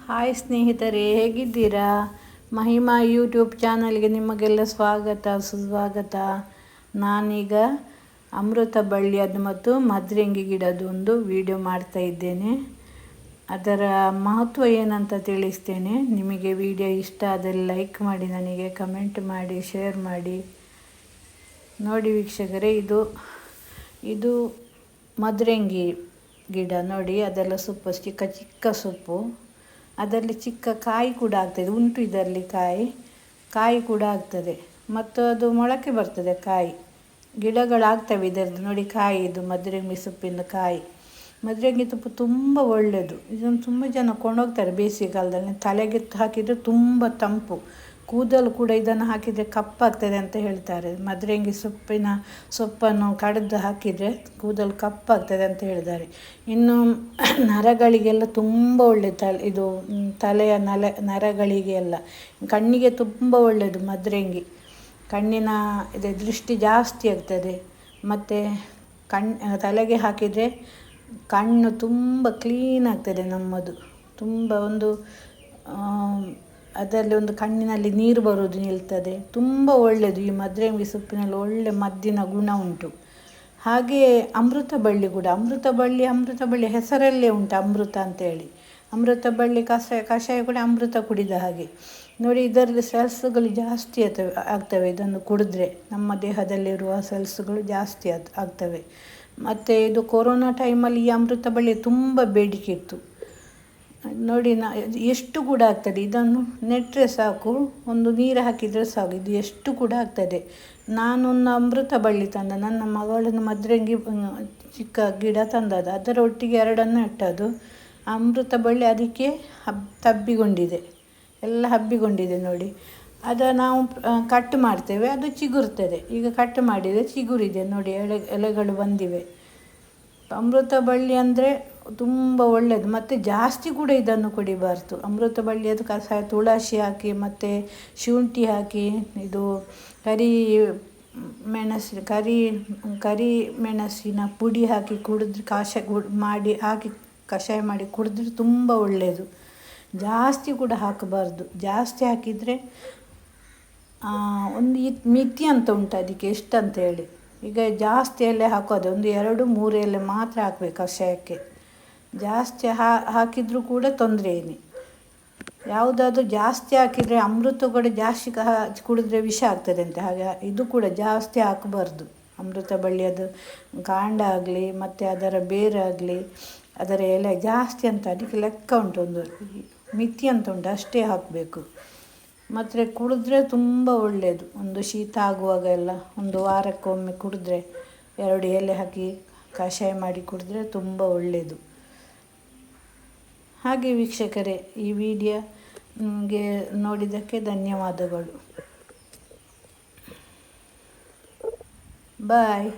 Hi ಸ್ನೇಹಿತರೆ, ಹೇಗಿದ್ದೀರಾ? Mahima YouTube ಚಾನಲ್ಗೆ ನಿಮಗೆಲ್ಲ ಸ್ವಾಗತ ಸುಸ್ವಾಗತ. ನಾನೀಗ ಅಮೃತ ಬಳ್ಳಿಯದ್ದು ಮತ್ತು ಮದ್ರೆಂಗಿ ಗಿಡದ್ದು ಒಂದು ವಿಡಿಯೋ ಮಾಡ್ತಾ ಇದ್ದೇನೆ. ಅದರ ಮಹತ್ವ ಏನಂತ ತಿಳಿಸ್ತೇನೆ. ನಿಮಗೆ ವಿಡಿಯೋ ಇಷ್ಟ ಆದರೆ ಲೈಕ್ ಮಾಡಿ, ನನಗೆ ಕಮೆಂಟ್ ಮಾಡಿ, ಶೇರ್ ಮಾಡಿ. ನೋಡಿ ವೀಕ್ಷಕರೇ, ಇದು ಮದ್ರೆಂಗಿ ಗಿಡ ನೋಡಿ. ಅದೆಲ್ಲ ಸೊಪ್ಪು ಚಿಕ್ಕ ಚಿಕ್ಕ ಸೊಪ್ಪು, ಅದರಲ್ಲಿ ಚಿಕ್ಕ ಕಾಯಿ ಕೂಡ ಆಗ್ತದೆ. ಉಂಟು ಇದರಲ್ಲಿ ಕಾಯಿ ಕೂಡ ಆಗ್ತದೆ ಮತ್ತು ಅದು ಮೊಳಕೆ ಬರ್ತದೆ. ಕಾಯಿ ಗಿಡಗಳಾಗ್ತವೆ ಇದರದ್ದು ನೋಡಿ. ಕಾಯಿ ಇದು ಮದ್ರೆಂಗಿ ಸೊಪ್ಪಿನ ಕಾಯಿ. ಮದ್ರೆಂಗಿ ಸೊಪ್ಪು ತುಂಬ ಒಳ್ಳೆಯದು. ಇದನ್ನು ತುಂಬ ಜನ ಕೊಂಡೋಗ್ತಾರೆ ಬೇಸಿಗೆಗಾಲದಲ್ಲಿ. ತಲೆಗೆ ಹಾಕಿದರೆ ತುಂಬ ತಂಪು. ಕೂದಲು ಕೂಡ ಇದನ್ನು ಹಾಕಿದರೆ ಕಪ್ಪಾಗ್ತದೆ ಅಂತ ಹೇಳ್ತಾರೆ. ಮದ್ರೆಂಗಿ ಸೊಪ್ಪನ್ನು ಕಡಿದು ಹಾಕಿದರೆ ಕೂದಲು ಕಪ್ಪಾಗ್ತದೆ ಅಂತ ಹೇಳಿದ್ದಾರೆ. ಇನ್ನು ನರಗಳಿಗೆಲ್ಲ ತುಂಬ ಒಳ್ಳೆಯದು. ಇದು ತಲೆಯ ನರಗಳಿಗೆಲ್ಲ, ಕಣ್ಣಿಗೆ ತುಂಬ ಒಳ್ಳೆಯದು ಮದ್ರೆಂಗಿ. ಕಣ್ಣಿನ ದೃಷ್ಟಿ ಜಾಸ್ತಿ ಆಗ್ತದೆ. ಮತ್ತು ತಲೆಗೆ ಹಾಕಿದರೆ ಕಣ್ಣು ತುಂಬ ಕ್ಲೀನ್ ಆಗ್ತದೆ ನಮ್ಮದು. ತುಂಬ ಅದರಲ್ಲಿ ಒಂದು ಕಣ್ಣಿನಲ್ಲಿ ನೀರು ಬರೋದು ನಿಲ್ತದೆ. ತುಂಬ ಒಳ್ಳೆಯದು. ಈ ಮದ್ರೆಂಗಿ ಸೊಪ್ಪಿನಲ್ಲಿ ಒಳ್ಳೆ ಮದ್ದಿನ ಗುಣ ಉಂಟು. ಹಾಗೆಯೇ ಅಮೃತ ಬಳ್ಳಿ ಕೂಡ. ಅಮೃತ ಬಳ್ಳಿ ಹೆಸರಲ್ಲೇ ಉಂಟು ಅಮೃತ ಅಂತೇಳಿ. ಅಮೃತ ಬಳ್ಳಿ ಕಷಾಯ ಕೂಡ ಅಮೃತ ಕುಡಿದ ಹಾಗೆ ನೋಡಿ. ಇದರಲ್ಲಿ ಸೆಲ್ಸ್ಗಳು ಜಾಸ್ತಿ ಆಗ್ತವೆ ಇದನ್ನು ಕುಡಿದ್ರೆ. ನಮ್ಮ ದೇಹದಲ್ಲಿರುವ ಸೆಲ್ಸ್ಗಳು ಜಾಸ್ತಿ ಆಗ್ತವೆ. ಮತ್ತು ಇದು ಕೊರೋನಾ ಟೈಮಲ್ಲಿ ಈ ಅಮೃತ ಬಳ್ಳಿ ತುಂಬ ಬೇಡಿಕೆ ಇತ್ತು ನೋಡಿ. ಎಷ್ಟು ಕೂಡ ಆಗ್ತದೆ. ಇದನ್ನು ನೆಟ್ಟರೆ ಸಾಕು, ಒಂದು ನೀರು ಹಾಕಿದರೆ ಸಾಕು, ಇದು ಎಷ್ಟು ಕೂಡ ಆಗ್ತದೆ. ನಾನೊಂದು ಅಮೃತ ಬಳ್ಳಿ ತಂದ, ನನ್ನ ಮಗಳನ್ನು ಮದ್ರೆಂಗಿ ಚಿಕ್ಕ ಗಿಡ ತಂದದ್ದು, ಅದರ ಒಟ್ಟಿಗೆ ಎರಡನ್ನು ಇಟ್ಟದ್ದು. ಅಮೃತ ಬಳ್ಳಿ ಅದಕ್ಕೆ ತಬ್ಬಿಕೊಂಡಿದೆ, ಎಲ್ಲ ಹಬ್ಬಿಕೊಂಡಿದೆ ನೋಡಿ. ಅದನ್ನು ನಾವು ಕಟ್ ಮಾಡ್ತೇವೆ, ಅದು ಚಿಗುರ್ತದೆ. ಈಗ ಕಟ್ ಮಾಡಿದರೆ ಚಿಗುರಿದೆ ನೋಡಿ, ಎಲೆಗಳು ಬಂದಿವೆ. ಅಮೃತ ಬಳ್ಳಿ ಅಂದರೆ ತುಂಬ ಒಳ್ಳೆಯದು. ಮತ್ತು ಜಾಸ್ತಿ ಕೂಡ ಇದನ್ನು ಕುಡಿಬಾರ್ದು. ಅಮೃತ ಬಳ್ಳಿಯದು ಕಷಾಯ ತುಳಸಿ ಹಾಕಿ ಮತ್ತು ಶುಂಠಿ ಹಾಕಿ, ಇದು ಕರಿ ಮೆಣಸಿನ ಪುಡಿ ಹಾಕಿ ಕುಡಿದ್ರೆ, ಕಷಾಯ ಮಾಡಿ ಕುಡಿದ್ರೆ ತುಂಬ ಒಳ್ಳೆಯದು. ಜಾಸ್ತಿ ಕೂಡ ಹಾಕಬಾರ್ದು. ಜಾಸ್ತಿ ಹಾಕಿದರೆ ಒಂದು ಮಿತಿ ಅಂತ ಉಂಟು ಅದಕ್ಕೆ, ಎಷ್ಟಂತ ಹೇಳಿ. ಈಗ ಜಾಸ್ತಿ ಎಲೆ ಹಾಕೋದು, 1-2-3 ಎಲೆ ಮಾತ್ರ ಹಾಕಬೇಕು ಕಷಾಯಕ್ಕೆ. ಜಾಸ್ತಿ ಹಾಕಿದರೂ ಕೂಡ ತೊಂದರೆ ಏನೇ. ಯಾವುದಾದ್ರೂ ಜಾಸ್ತಿ ಹಾಕಿದರೆ ಅಮೃತ ಕೂಡ ಜಾಸ್ತಿ ಕುಡಿದ್ರೆ ವಿಷ ಆಗ್ತದೆ ಅಂತ. ಹಾಗೆ ಇದು ಕೂಡ ಜಾಸ್ತಿ ಹಾಕಬಾರ್ದು. ಅಮೃತ ಬಳ್ಳಿಯದು ಕಾಂಡ ಆಗಲಿ ಮತ್ತು ಅದರ ಬೇರಾಗಲಿ ಅದರ ಎಲೆ ಜಾಸ್ತಿ ಅಂತ ಅದಕ್ಕೆ ಲೆಕ್ಕ ಉಂಟು, ಒಂದು ಮಿತಿ ಅಂತ ಉಂಟು, ಅಷ್ಟೇ ಹಾಕಬೇಕು. ಮತ್ತು ಕುಡಿದ್ರೆ ತುಂಬ ಒಳ್ಳೆಯದು. ಒಂದು ಶೀತ ಆಗುವಾಗ ಎಲ್ಲ 1 ವಾರಕ್ಕೊಮ್ಮೆ ಕುಡಿದ್ರೆ, 2 ಎಲೆ ಹಾಕಿ ಕಷಾಯ ಮಾಡಿ ಕುಡಿದ್ರೆ ತುಂಬ ಒಳ್ಳೆಯದು. ಹಾಗೆ ವೀಕ್ಷಕರೇ, ಈ ವಿಡಿಯೋಗೆ ನೋಡಿದ್ದಕ್ಕೆ ಧನ್ಯವಾದಗಳು. ಬಾಯ್.